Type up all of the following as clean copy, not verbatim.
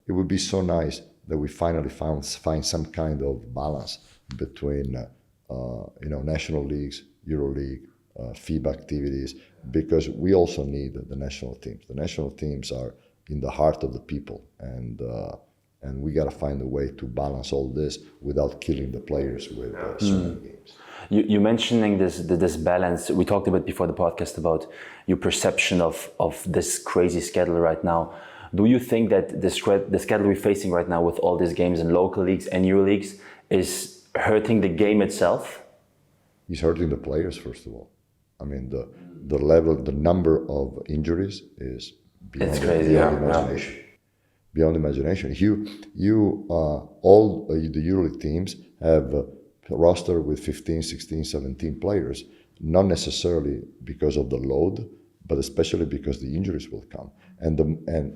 it would be so nice that we finally find some kind of balance between national leagues, EuroLeague, FIBA activities, because we also need the national teams. The national teams are in the heart of the people, and we got to find a way to balance all this without killing the players with so many games. You mentioning this balance. We talked about before the podcast about your perception of this crazy schedule right now. Do you think that the schedule we're facing right now with all these games in local leagues and EuroLeagues is hurting the game itself? It's hurting the players, first of all. I mean, the level, the number of injuries is beyond imagination. Beyond imagination. All the EuroLeague teams have a roster with 15, 16, 17 players, not necessarily because of the load, but especially because the injuries will come. And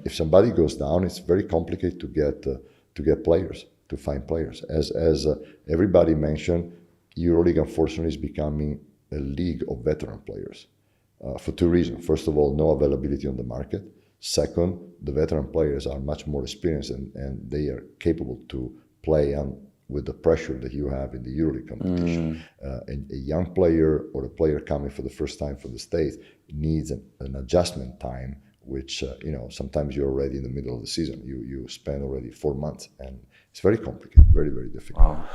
if somebody goes down, it's very complicated to get players, to find players. As everybody mentioned, EuroLeague unfortunately is becoming a league of veteran players for two reasons. First of all, no availability on the market. Second, the veteran players are much more experienced and they are capable to play with the pressure that you have in the EuroLeague competition. A young player or a player coming for the first time from the States needs an adjustment time, which sometimes you're already in the middle of the season. You spend already 4 months, and it's very complicated, very, very difficult. Wow.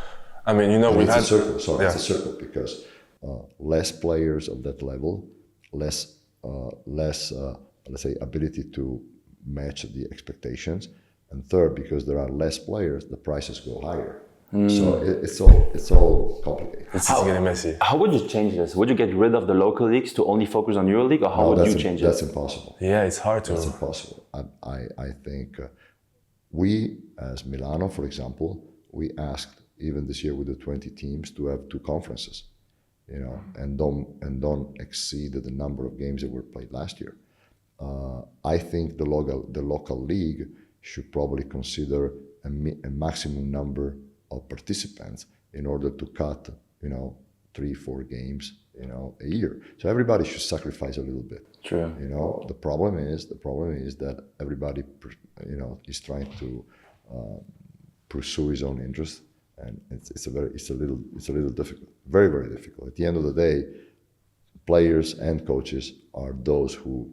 I mean, it's a circle. Sorry, it's a circle because less players of that level, less let's say ability to match the expectations, and third, because there are less players, the prices go higher. So it's all complicated. It's getting messy. How would you change this? Would you get rid of the local leagues to only focus on EuroLeague, or how would you change it? That's impossible. Yeah, it's hard to. That's impossible. I think we, as Milano, for example, we asked even this year with the 20 teams to have 2 conferences, and don't exceed the number of games that were played last year. I think the local league should probably consider a maximum number of participants in order to cut 3-4 games a year. So everybody should sacrifice a little bit. True. The problem is that everybody is trying to pursue his own interest, and it's a little difficult, very, very difficult. At the end of the day, players and coaches are those who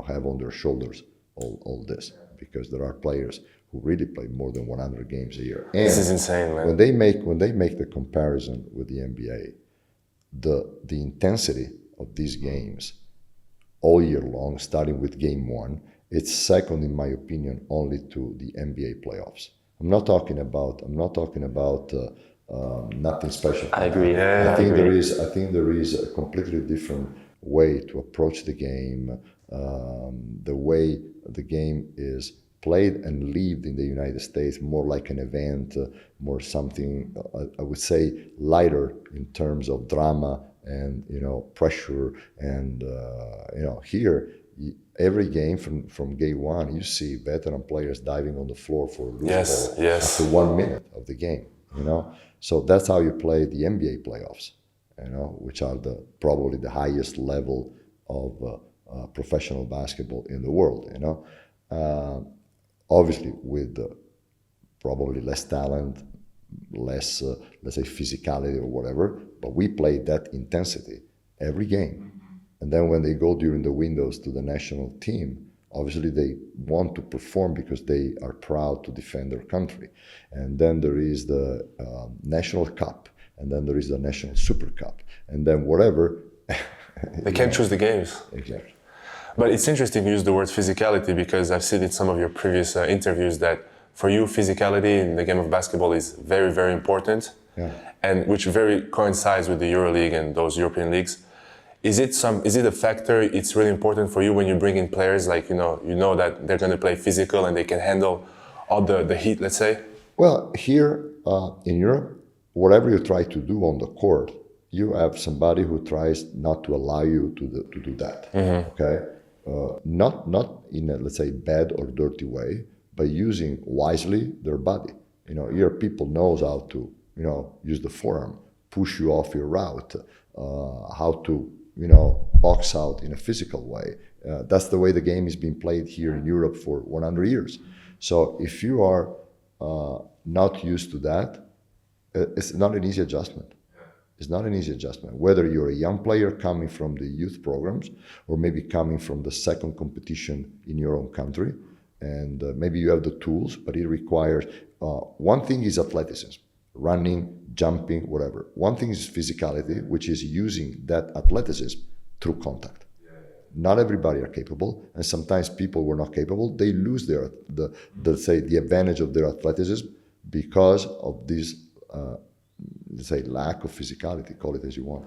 have on their shoulders all this, because there are players who really play more than 100 games a year. And this is insane, man. When they make the comparison with the NBA, the intensity of these games all year long, starting with game 1, it's second, in my opinion, only to the NBA playoffs. I'm not talking about nothing special. I agree. I think there is a completely different way to approach the game. The way the game is played and lived in the United States, more like an event, more something, I would say, lighter in terms of drama and pressure. And here, every game from game 1, you see veteran players diving on the floor for a loose ball after 1 minute of the game. So that's how you play the NBA playoffs, which are probably the highest level of professional basketball in the world. Obviously with probably less talent, less let's say physicality or whatever, but we play that intensity every game. And then when they go during the windows to the national team, obviously they want to perform because they are proud to defend their country. And then there is the National Cup, and then there is the National Super Cup, and then whatever. They can't choose the games. Exactly. But it's interesting you use the word physicality, because I've seen in some of your previous interviews that for you, physicality in the game of basketball is very, very important, and which very coincides with the EuroLeague and those European leagues. Is it a factor? It's really important for you when you bring in players, like you know that they're going to play physical and they can handle all the heat, let's say. Well, here in Europe, whatever you try to do on the court, you have somebody who tries not to allow you to do that. Mm-hmm. Okay. Not in a, let's say, bad or dirty way, but using wisely their body. Here people knows how to, use the forearm, push you off your route, how to, box out in a physical way. That's the way the game is being played here in Europe for 100 years. So if you are not used to that, it's not an easy adjustment. It's not an easy adjustment. Whether you're a young player coming from the youth programs or maybe coming from the second competition in your own country, and maybe you have the tools, but it requires, one thing is athleticism, running, jumping, whatever. One thing is physicality, which is using that athleticism through contact. Not everybody are capable, and sometimes people who are not capable, they lose the advantage of their athleticism because of this, let's say, lack of physicality, call it as you want.